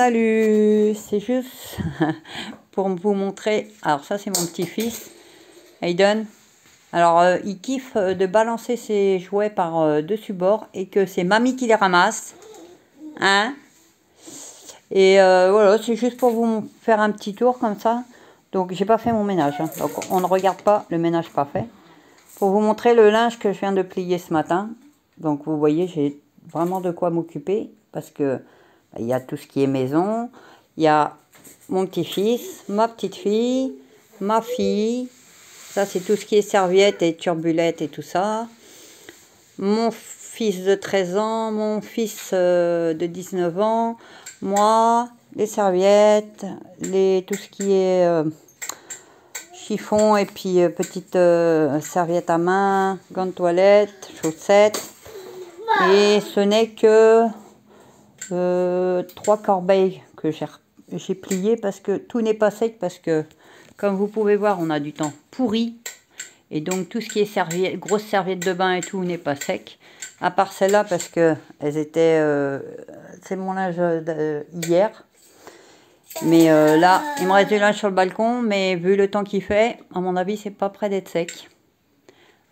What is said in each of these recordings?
Salut, c'est juste pour vous montrer. Alors ça c'est mon petit-fils, Hayden. Alors il kiffe de balancer ses jouets par dessus bord et que c'est mamie qui les ramasse. Hein? Et voilà, c'est juste pour vous faire un petit tour comme ça. Donc j'ai pas fait mon ménage, hein. Donc on ne regarde pas le ménage pas fait. Pour vous montrer le linge que je viens de plier ce matin. Donc vous voyez, j'ai vraiment de quoi m'occuper parce que il y a tout ce qui est maison, il y a mon petit-fils, ma petite-fille, ma fille, ça c'est tout ce qui est serviettes et turbulettes et tout ça, mon fils de 13 ans, mon fils de 19 ans, moi, les serviettes, tout ce qui est chiffon et puis petites serviettes à main, gants de toilette, chaussettes, et ce n'est que 3 corbeilles que j'ai pliées parce que tout n'est pas sec, parce que comme vous pouvez voir on a du temps pourri et donc tout ce qui est serviette, grosses serviettes de bain et tout n'est pas sec, à part celles-là parce que elles étaient c'est mon linge hier, mais là il me reste du linge sur le balcon, mais vu le temps qu'il fait, à mon avis c'est pas près d'être sec.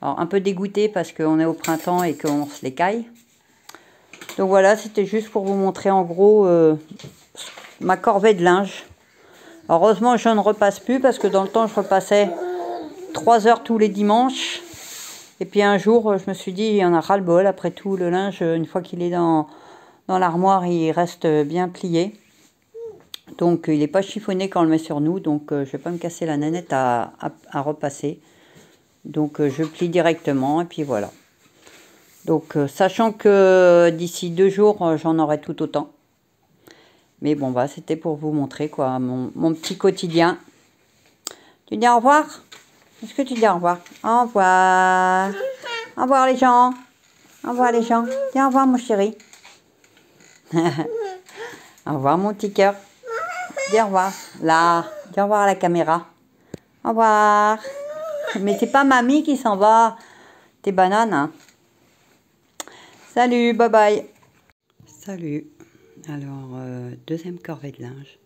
Alors un peu dégoûté parce qu'on est au printemps et qu'on se les caille. Donc voilà, c'était juste pour vous montrer en gros ma corvée de linge. Heureusement, je ne repasse plus parce que dans le temps, je repassais 3 heures tous les dimanches. Et puis un jour, je me suis dit, il y en a ras-le-bol. Après tout, le linge, une fois qu'il est dans l'armoire, il reste bien plié. Donc, il n'est pas chiffonné quand on le met sur nous. Donc, je ne vais pas me casser la nanette à repasser. Donc, je plie directement et puis voilà. Donc, sachant que d'ici 2 jours, j'en aurai tout autant. Mais bon, bah, c'était pour vous montrer, quoi, mon petit quotidien. Tu dis au revoir? Est-ce que tu dis au revoir? Au revoir. Au revoir, les gens. Au revoir, les gens. Dis au revoir, mon chéri. Au revoir, mon petit cœur. Dis au revoir. Là. Dis au revoir à la caméra. Au revoir. Mais c'est pas mamie qui s'en va. Tes bananes, hein. Salut, bye bye. Salut. Alors, deuxième corvée de linge.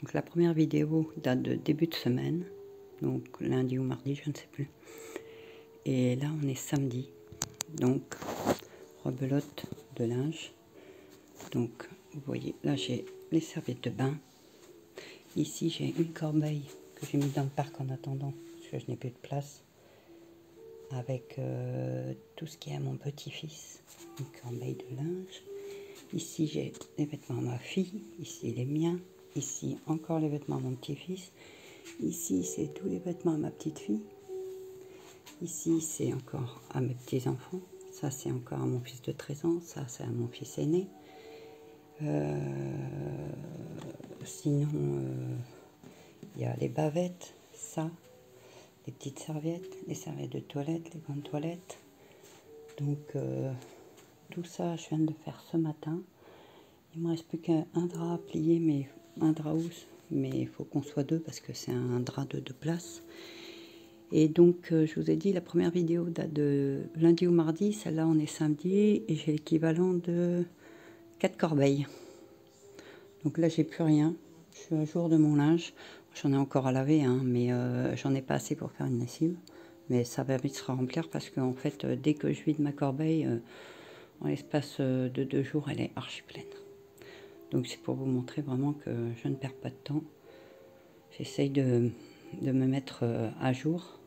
Donc la première vidéo date de début de semaine. Donc lundi ou mardi, je ne sais plus. Et là, on est samedi. Donc, rebelote de linge. Donc, vous voyez, là, j'ai les serviettes de bain. Ici, j'ai une corbeille que j'ai mise dans le parc en attendant, parce que je n'ai plus de place. Avec tout ce qui est à mon petit-fils. Une corbeille de linge. Ici, j'ai les vêtements à ma fille. Ici, les miens. Ici, encore les vêtements à mon petit-fils. Ici, c'est tous les vêtements à ma petite-fille. Ici, c'est encore à mes petits-enfants. Ça, c'est encore à mon fils de 13 ans. Ça, c'est à mon fils aîné. Sinon, il y a les bavettes, ça. Les petites serviettes, les serviettes de toilette, les gants de toilette. Donc, tout ça, je viens de faire ce matin. Il me reste plus qu'un drap à plier, mais un drap housse. Mais il faut qu'on soit 2 parce que c'est un drap de 2 places. Et donc, je vous ai dit, la première vidéo date de lundi ou mardi. Celle-là, on est samedi. Et j'ai l'équivalent de 4 corbeilles. Donc là, j'ai plus rien. Je suis à jour de mon linge. J'en ai encore à laver, hein, mais j'en ai pas assez pour faire une lessive. Mais ça va vite se remplir parce qu'en fait, dès que je vide ma corbeille, en l'espace de 2 jours, elle est archi pleine. Donc c'est pour vous montrer vraiment que je ne perds pas de temps. J'essaye de me mettre à jour.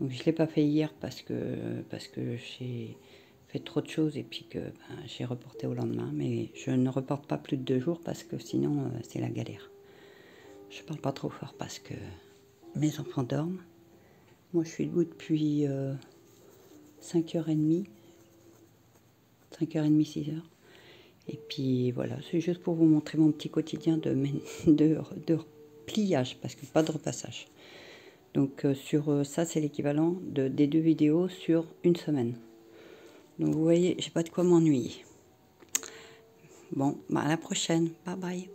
Donc je ne l'ai pas fait hier parce que j'ai fait trop de choses et puis que j'ai reporté au lendemain. Mais je ne reporte pas plus de 2 jours parce que sinon c'est la galère. Je parle pas trop fort parce que mes enfants dorment. Moi je suis debout depuis 5h30. 5h30, 6h. Et puis voilà, c'est juste pour vous montrer mon petit quotidien de pliage, parce que pas de repassage. Donc sur ça, c'est l'équivalent des 2 vidéos sur une semaine. Donc vous voyez, j'ai pas de quoi m'ennuyer. Bon, bah à la prochaine. Bye bye.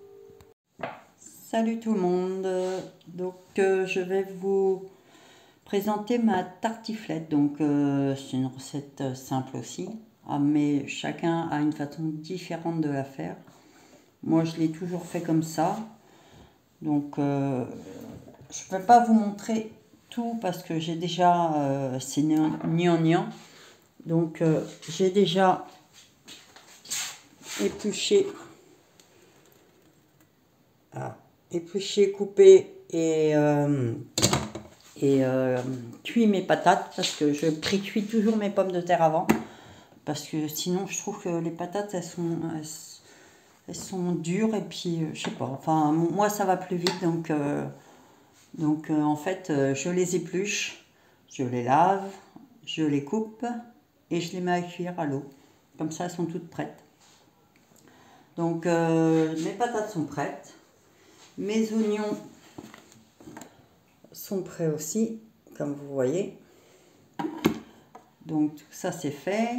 Salut tout le monde. Donc je vais vous présenter ma tartiflette. Donc c'est une recette simple aussi. Ah, mais chacun a une façon différente de la faire. Moi, je l'ai toujours fait comme ça. Donc, je ne peux pas vous montrer tout parce que j'ai déjà... c'est gnangnan. Donc, j'ai déjà épluché, coupé et cuit mes patates parce que je pré-cuis toujours mes pommes de terre avant. Parce que sinon, je trouve que les patates, elles sont dures et puis, je sais pas. Enfin, moi, ça va plus vite. Donc en fait, je les épluche, je les lave, je les coupe et je les mets à cuire à l'eau. Comme ça, elles sont toutes prêtes. Donc, mes patates sont prêtes. Mes oignons sont prêts aussi, comme vous voyez. Donc, tout ça, c'est fait.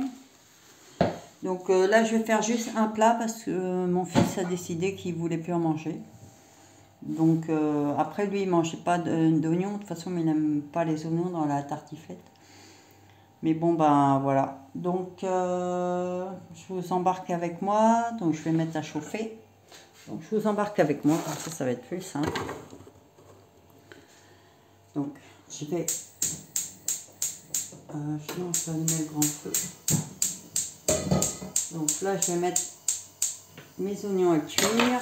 Donc là, je vais faire juste un plat parce que mon fils a décidé qu'il ne voulait plus en manger. Donc après, lui, il ne mangeait pas d'oignons. De toute façon, il n'aime pas les oignons dans la tartiflette. Mais bon, ben voilà. Donc, je vous embarque avec moi. Donc, je vais mettre à chauffer. Donc, je vous embarque avec moi. Comme ça va être plus simple. Donc, je vais... sinon, je vais allumer le grand feu. Donc là, je vais mettre mes oignons à cuire.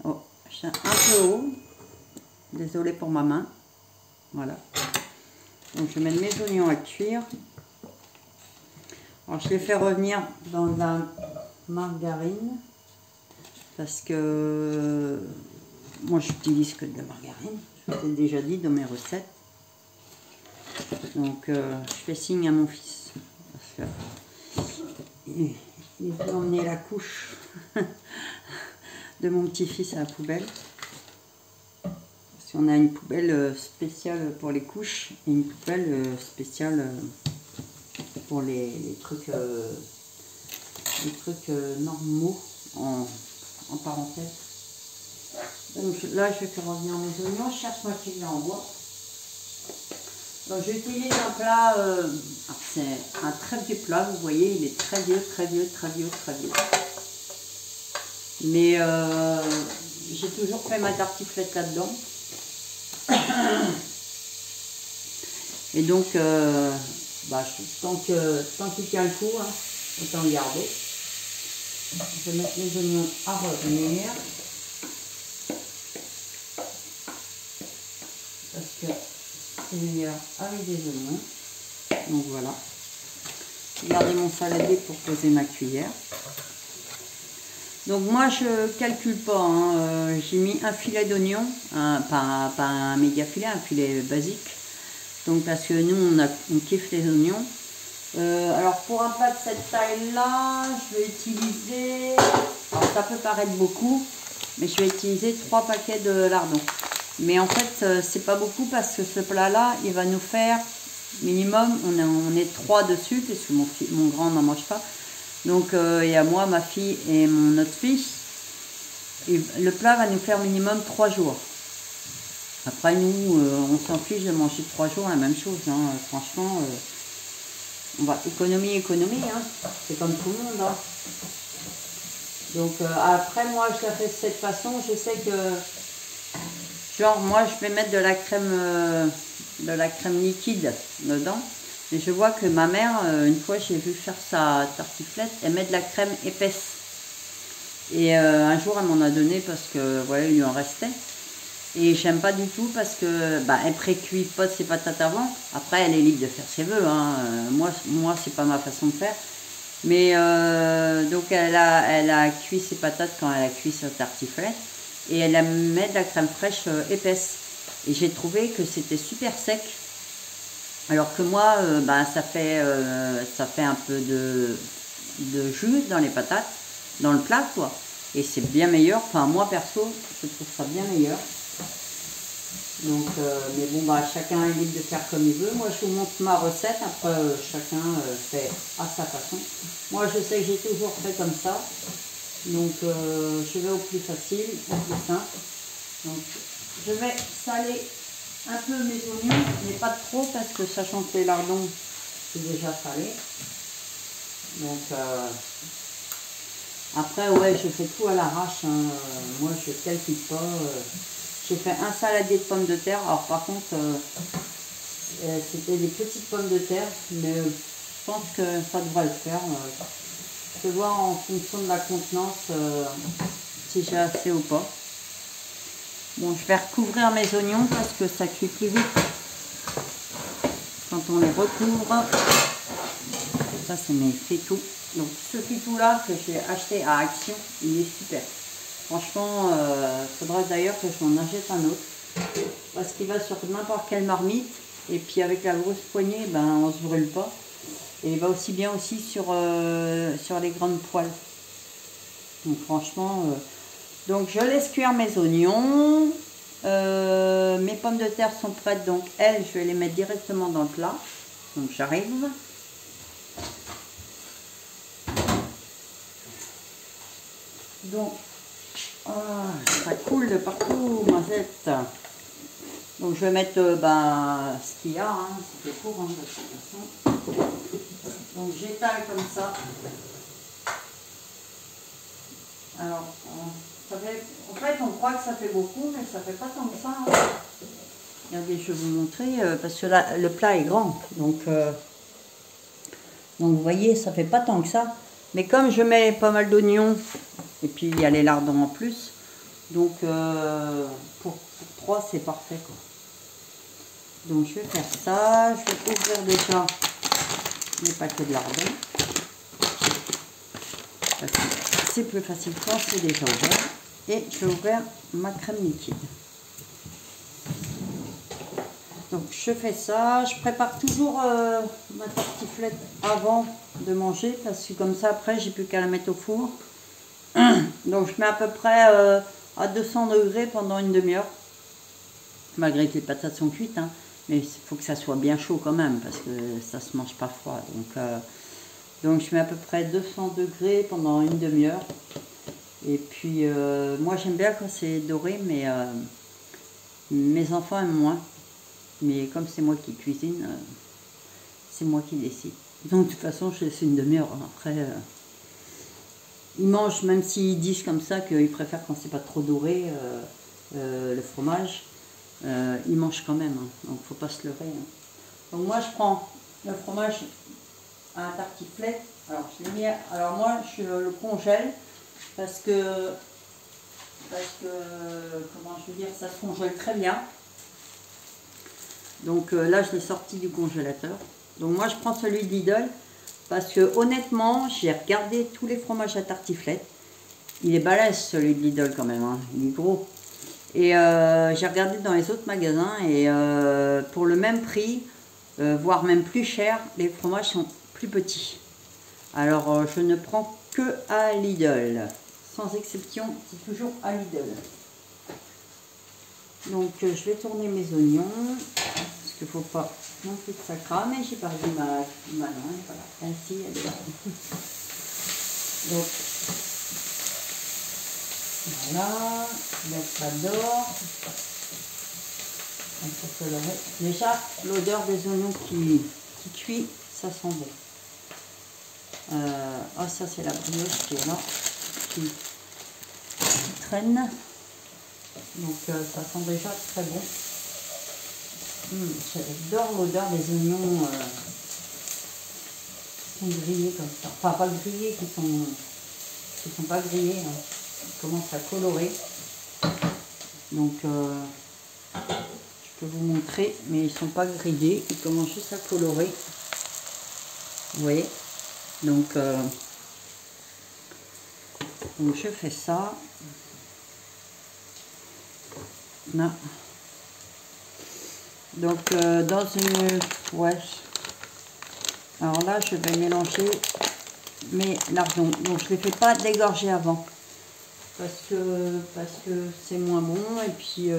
Oh, je un peu haut. Désolée pour ma main. Voilà. Donc je vais mettre mes oignons à cuire. Alors je les fais revenir dans de la margarine. Parce que moi, j'utilise que de la margarine. Je vous ai déjà dit dans mes recettes. Donc je fais signe à mon fils. Parce que il veut emmener la couche de mon petit-fils à la poubelle. Parce qu'on a une poubelle spéciale pour les couches et une poubelle spéciale pour les trucs normaux en parenthèse. Donc là, je vais faire revenir mes oignons. Je cherche ma cuillère en bois. Donc j'utilise un plat, c'est un très vieux plat, vous voyez, il est très vieux, très vieux, très vieux, très vieux. Mais j'ai toujours fait ma tartiflette là-dedans. Et donc, tant qu'il tient le coup, hein, autant le garder. Je vais mettre les oignons à revenir. Parce que c'est meilleur avec des oignons. Donc voilà. J'ai gardé mon saladier pour poser ma cuillère. Donc moi je calcule pas, hein. J'ai mis un filet d'oignon, pas un méga filet, un filet basique. Donc parce que nous on kiffe les oignons. Alors pour un plat de cette taille là, je vais utiliser, alors ça peut paraître beaucoup, mais je vais utiliser 3 paquets de lardons. Mais en fait c'est pas beaucoup parce que ce plat là il va nous faire minimum, on est 3 dessus puisque mon grand n'en mange pas. Donc il y a moi, ma fille et mon autre fils. Et le plat va nous faire minimum 3 jours. Après nous, on s'en fiche de manger 3 jours la même chose. Hein. Franchement, on va économie. Hein. C'est comme tout le monde. Hein. Donc après moi je la fais de cette façon. Je sais que genre moi je vais mettre de la crème liquide dedans. Et je vois que ma mère, une fois j'ai vu faire sa tartiflette, elle met de la crème épaisse. Et un jour elle m'en a donné parce que voilà, il lui en restait. Et j'aime pas du tout parce que elle pré-cuit pas ses patates avant. Après elle est libre de faire ses vœux. Hein. Moi c'est pas ma façon de faire. Mais donc elle a cuit ses patates quand elle a cuit sa tartiflette. Et elle met de la crème fraîche épaisse. Et j'ai trouvé que c'était super sec. Alors que moi, ça fait un peu de jus dans les patates, dans le plat, quoi. Et c'est bien meilleur. Enfin, moi, perso, je trouve ça bien meilleur. Donc, mais bon, chacun est libre de faire comme il veut. Moi, je vous montre ma recette. Après, chacun fait à sa façon. Moi, je sais que j'ai toujours fait comme ça. Donc, je vais au plus facile, au plus simple. Donc, je vais saler un peu mes oignons, mais pas trop parce que sachant que les lardons c'est déjà salé. Donc Après, ouais, je fais tout à l'arrache. Hein. Moi, je ne calcule pas. J'ai fait un saladier de pommes de terre. Alors, par contre, c'était des petites pommes de terre. Mais je pense que ça devrait le faire. Je vais voir en fonction de la contenance si j'ai assez ou pas. Bon, je vais recouvrir mes oignons parce que ça cuit plus vite quand on les recouvre. Ça, c'est mes fétous. Donc, ce fétou-là que j'ai acheté à Action, il est super. Franchement, faudrait d'ailleurs que je m'en achète un autre. Parce qu'il va sur n'importe quelle marmite. Et puis, avec la grosse poignée, ben, on se brûle pas. Et il va aussi bien aussi sur les grandes poêles. Donc, franchement... donc, je laisse cuire mes oignons. Mes pommes de terre sont prêtes. Donc, elles, je vais les mettre directement dans le plat. Donc, j'arrive. Donc, ça coule de partout, mazette. Donc, je vais mettre ce qu'il y a, hein, c'est court, hein, de toute façon. Donc, j'étale comme ça. Alors, en fait, on croit que ça fait beaucoup, mais ça fait pas tant que ça. Hein. Regardez, je vais vous montrer, parce que là, le plat est grand. Donc, vous voyez, ça fait pas tant que ça. Mais comme je mets pas mal d'oignons, et puis il y a les lardons en plus, donc pour 3 c'est parfait quoi. Donc je vais faire ça, je vais ouvrir déjà mes paquets de lardons. C'est plus facile quand c'est déjà ouvert. Et je vais ouvrir ma crème liquide. Donc je fais ça, je prépare toujours ma tartiflette avant de manger parce que comme ça après j'ai plus qu'à la mettre au four. Donc je mets à peu près à 200 degrés pendant une demi-heure. Malgré que les patates sont cuites, hein, mais il faut que ça soit bien chaud quand même parce que ça se mange pas froid. Donc je mets à peu près 200 degrés pendant une demi-heure. Et puis moi j'aime bien quand c'est doré, mais mes enfants aiment moins. Mais comme c'est moi qui cuisine, c'est moi qui décide. Donc de toute façon je laisse une demi-heure. Après ils mangent, même s'ils disent comme ça qu'ils préfèrent quand c'est pas trop doré le fromage, ils mangent quand même, hein, donc faut pas se leurrer. Hein. Donc moi je prends le fromage à la tartiflette, alors je l'ai mis, alors moi je le congèle parce que comment je veux dire, ça se congèle très bien. Donc là je l'ai sorti du congélateur. Donc moi je prends celui de Lidl. Parce que honnêtement, j'ai regardé tous les fromages à tartiflette. Il est balèze celui de Lidl quand même, hein. Il est gros. Et j'ai regardé dans les autres magasins et pour le même prix, voire même plus cher, les fromages sont plus petits. Alors je ne prends que à Lidl. Sans exception, c'est toujours à Lidl. Donc je vais tourner mes oignons. Parce qu'il ne faut pas non plus que ça crame. Et j'ai perdu ma main. Voilà, ainsi elle est là. Donc voilà, mettre là-dedans. Déjà, l'odeur des oignons qui cuit, ça sent bon. Ça c'est la brioche qui est là, qui traîne. Donc ça sent déjà très bon. J'adore l'odeur des oignons qui sont grillés comme ça. Enfin pas grillés, qui sont pas grillés. Hein. Ils commencent à colorer. Donc je peux vous montrer, mais ils sont pas grillés. Ils commencent juste à colorer. Vous voyez. Donc je fais ça. Là. Donc dans une... Ouais. Alors là, je vais mélanger mes lardons. Donc je ne les fais pas dégorger avant. Parce que c'est moins bon. Et puis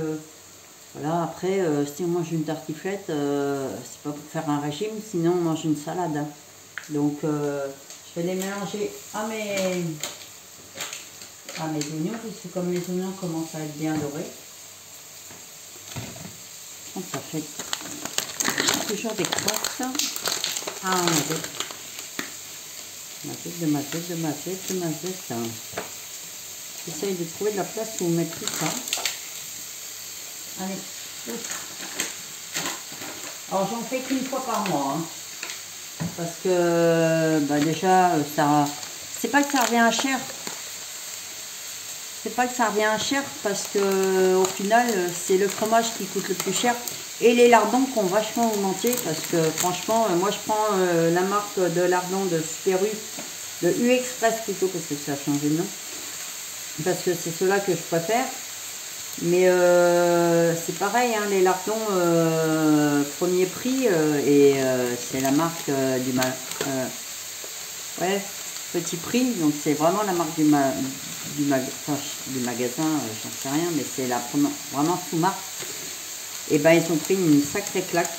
voilà, après, si on mange une tartiflette, c'est pas pour faire un régime, sinon on mange une salade. Hein. Donc je vais les mélanger à mes oignons, puisque comme les oignons commencent à être bien dorés. Donc ça fait toujours des crottes. Ah, Ma tête, de ma tête, de ma tête, de ma tête. J'essaye de trouver de la place où mettre tout ça. Allez. Alors j'en fais qu'une fois par mois. Hein, parce que bah déjà, ça. C'est pas que ça revient cher. C'est pas que ça revient cher parce que au final, c'est le fromage qui coûte le plus cher. Et les lardons qui ont vachement augmenté parce que franchement, moi je prends la marque de lardons de Super U, de U Express plutôt parce que ça a changé de nom. Parce que c'est ceux-là que je préfère. Mais c'est pareil, hein, les lardons premier prix et c'est la marque ouais, petit prix. Donc c'est vraiment la marque du magasin, j'en sais rien, mais c'est la vraiment sous-marque. Et ben ils ont pris une sacrée claque.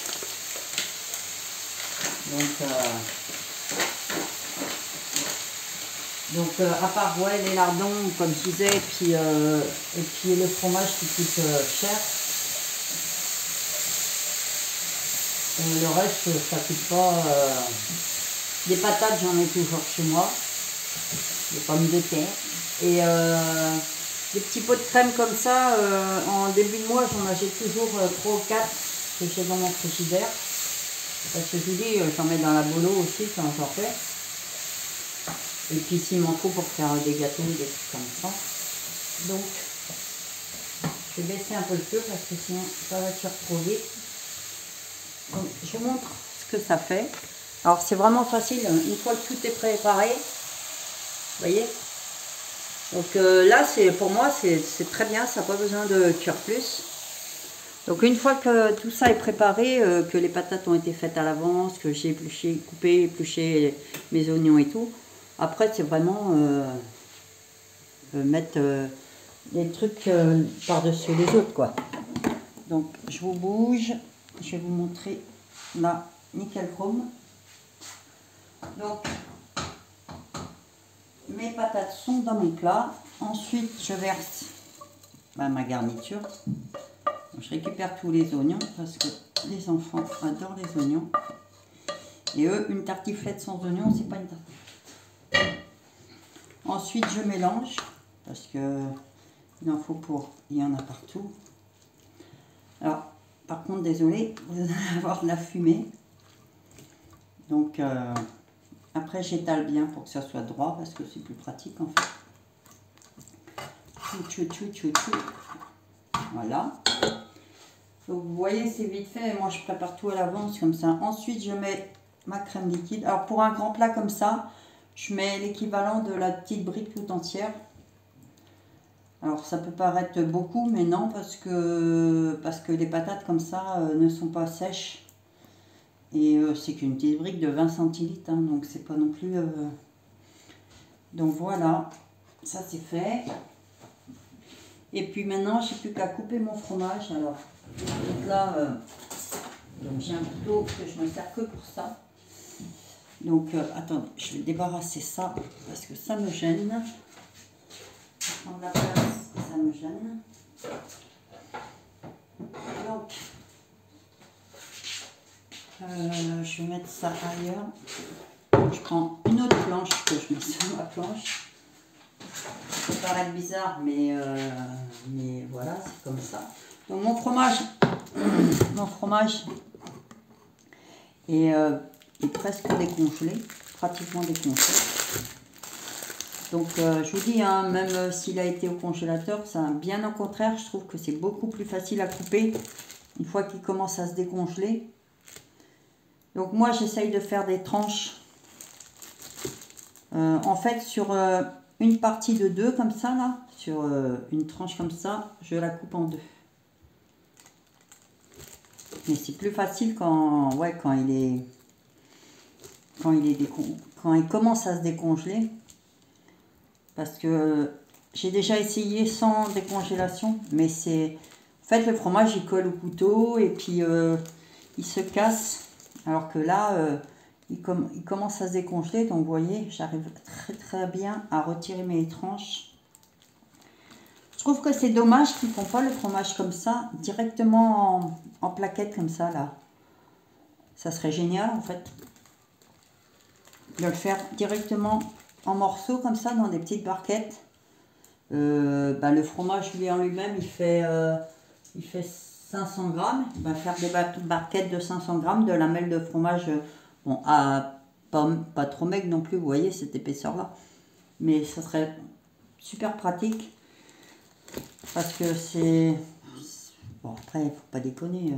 Donc à part ouais, les lardons, comme je disais, et puis le fromage qui coûte cher. Le reste, ça coûte pas. Des patates, j'en ai toujours chez moi. Des pommes de terre. Et des petits pots de crème comme ça, en début de mois, j'en achète toujours 3 ou 4 que j'ai dans mon frigidaire. Parce que je vous dis, j'en mets dans la bolo aussi quand j'en fais. Et puis s'il m'en faut pour faire des gâteaux, des trucs comme ça. Donc, je vais baisser un peu le feu parce que sinon ça va cuire trop vite. Donc, je vous montre ce que ça fait. Alors, c'est vraiment facile. Une fois que tout est préparé, vous voyez. Donc là, pour moi, c'est très bien. Ça n'a pas besoin de cuire plus. Donc, une fois que tout ça est préparé, que les patates ont été faites à l'avance, que j'ai coupé, épluché mes oignons et tout. Après, c'est vraiment mettre les trucs par-dessus les autres, quoi. Donc, je vous bouge. Je vais vous montrer là, nickel chrome. Donc, mes patates sont dans mon plat. Ensuite, je verse ma garniture. Donc, je récupère tous les oignons parce que les enfants adorent les oignons. Et eux, une tartiflette sans oignons, c'est pas une tartiflette. Ensuite, je mélange parce que il en faut il y en a partout. Alors, par contre, désolé, vous allez avoir de la fumée. Donc, après, j'étale bien pour que ça soit droit parce que c'est plus pratique en fait. Voilà. Donc, vous voyez, c'est vite fait. Moi, je prépare tout à l'avance comme ça. Ensuite, je mets ma crème liquide. Alors, pour un grand plat comme ça, je mets l'équivalent de la petite brique tout entière. Alors, ça peut paraître beaucoup, mais non, parce que les patates comme ça ne sont pas sèches. Et c'est qu'une petite brique de 20 centilitres, hein, donc c'est pas non plus... Donc voilà, ça c'est fait. Et puis maintenant, j'ai plus qu'à couper mon fromage. Alors, donc là, donc j'ai un couteau que je ne me sers que pour ça. Donc, attendez, je vais débarrasser ça parce que ça me gêne. Prendre la place, ça me gêne. Donc, je vais mettre ça ailleurs. Je prends une autre planche que je mets sur ma planche. Ça peut paraître bizarre, mais voilà, c'est comme ça. Donc mon fromage est presque décongelé, pratiquement décongelé. Donc je vous dis, hein, même s'il a été au congélateur, ça, bien au contraire, je trouve que c'est beaucoup plus facile à couper une fois qu'il commence à se décongeler. Donc moi j'essaye de faire des tranches. En fait sur une partie de 2 comme ça là, sur une tranche comme ça, je la coupe en 2. Mais c'est plus facile quand il commence à se décongeler. Parce que j'ai déjà essayé sans décongélation, mais c'est... En fait, le fromage, il colle au couteau et puis il se casse. Alors que là, il commence à se décongeler. Donc, vous voyez, j'arrive très très bien à retirer mes tranches. Je trouve que c'est dommage qu'ils ne font pas le fromage comme ça, directement en plaquettes comme ça, là. Ça serait génial, en fait. de le faire directement en morceaux comme ça dans des petites barquettes. Le fromage lui en lui-même il fait 500 grammes. On va faire des barquettes de 500 grammes de lamelles de fromage, bon, pas trop maigre non plus, vous voyez cette épaisseur là, mais ça serait super pratique parce que c'est bon, après il faut pas déconner,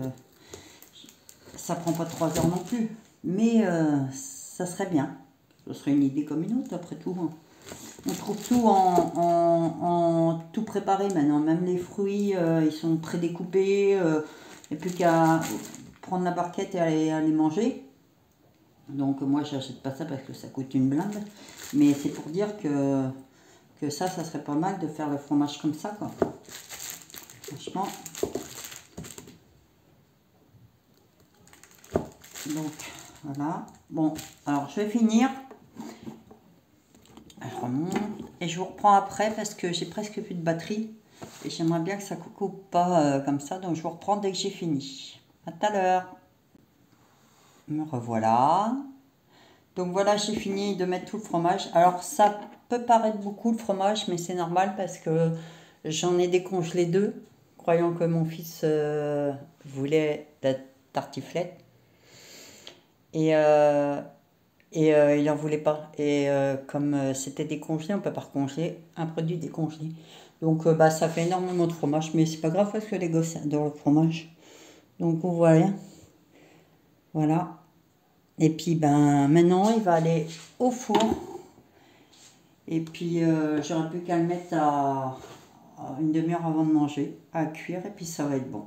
ça prend pas 3 heures non plus, mais ça serait bien, ce serait une idée comme une autre après tout, hein. On trouve tout en tout préparé maintenant, même les fruits ils sont prédécoupés, il n'y a plus qu'à prendre la barquette et aller les manger. Donc moi j'achète pas ça parce que ça coûte une blinde, mais c'est pour dire que ça serait pas mal de faire le fromage comme ça quoi. Franchement. Donc voilà. Bon, alors je vais finir. Je remonte et je vous reprends après parce que j'ai presque plus de batterie et j'aimerais bien que ça coupe pas comme ça, donc je vous reprends dès que j'ai fini. À tout à l'heure. Me revoilà. Donc voilà, j'ai fini de mettre tout le fromage. Alors ça peut paraître beaucoup le fromage, mais c'est normal parce que j'en ai décongelé 2, croyant que mon fils voulait la tartiflette. Il n'en voulait pas. Et comme c'était décongelé, on peut pas recongeler un produit décongelé. Donc ça fait énormément de fromage, mais c'est pas grave parce que les gosses adorent le fromage. Donc vous voyez. Voilà. Et puis maintenant il va aller au four. Et puis j'aurai plus qu'à le mettre à une demi-heure avant de manger, à cuire, et puis ça va être bon.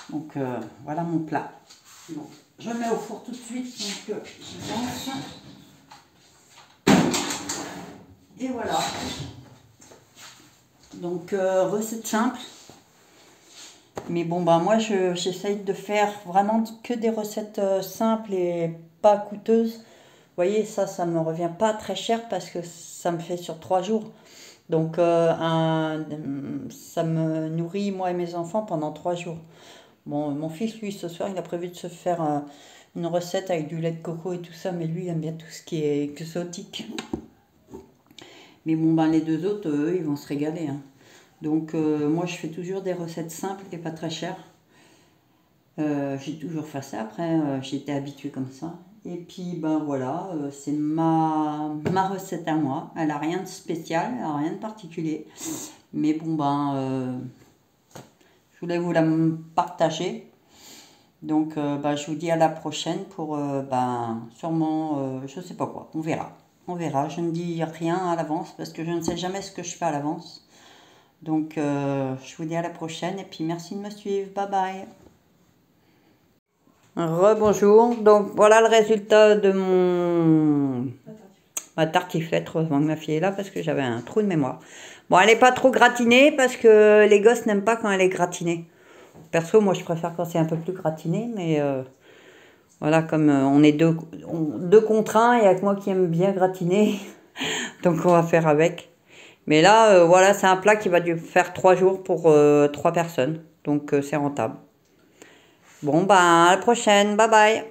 Donc voilà mon plat. Bon. Je le mets au four tout de suite, donc je lance. Et voilà. Donc recette simple. Mais bon moi j'essaye de faire vraiment que des recettes simples et pas coûteuses. Vous voyez, ça me revient pas très cher parce que ça me fait sur 3 jours. Donc ça me nourrit moi et mes enfants pendant 3 jours. Bon, mon fils, lui, ce soir, il a prévu de se faire une recette avec du lait de coco et tout ça, mais lui, il aime bien tout ce qui est exotique. Mais bon, les 2 autres, eux, ils vont se régaler, hein. Donc, moi, je fais toujours des recettes simples et pas très chères. J'ai toujours fait ça, après, j'ai été habituée comme ça. Et puis, voilà, c'est ma recette à moi. Elle n'a rien de spécial, elle n'a rien de particulier. Mais bon, je voulais vous la partager. Donc, je vous dis à la prochaine pour, sûrement, je sais pas quoi. On verra. On verra. Je ne dis rien à l'avance parce que je ne sais jamais ce que je fais à l'avance. Donc, je vous dis à la prochaine et puis merci de me suivre. Bye bye. Rebonjour. Donc, voilà le résultat de ma tartiflette. Heureusement que ma fille est là parce que j'avais un trou de mémoire. Bon, elle n'est pas trop gratinée parce que les gosses n'aiment pas quand elle est gratinée. Perso, moi, je préfère quand c'est un peu plus gratiné, mais voilà, comme on est deux contre 1, il n'y a que moi qui aime bien gratiner, donc on va faire avec. Mais là, voilà, c'est un plat qui va faire 3 jours pour 3 personnes, donc c'est rentable. Bon, à la prochaine, bye bye.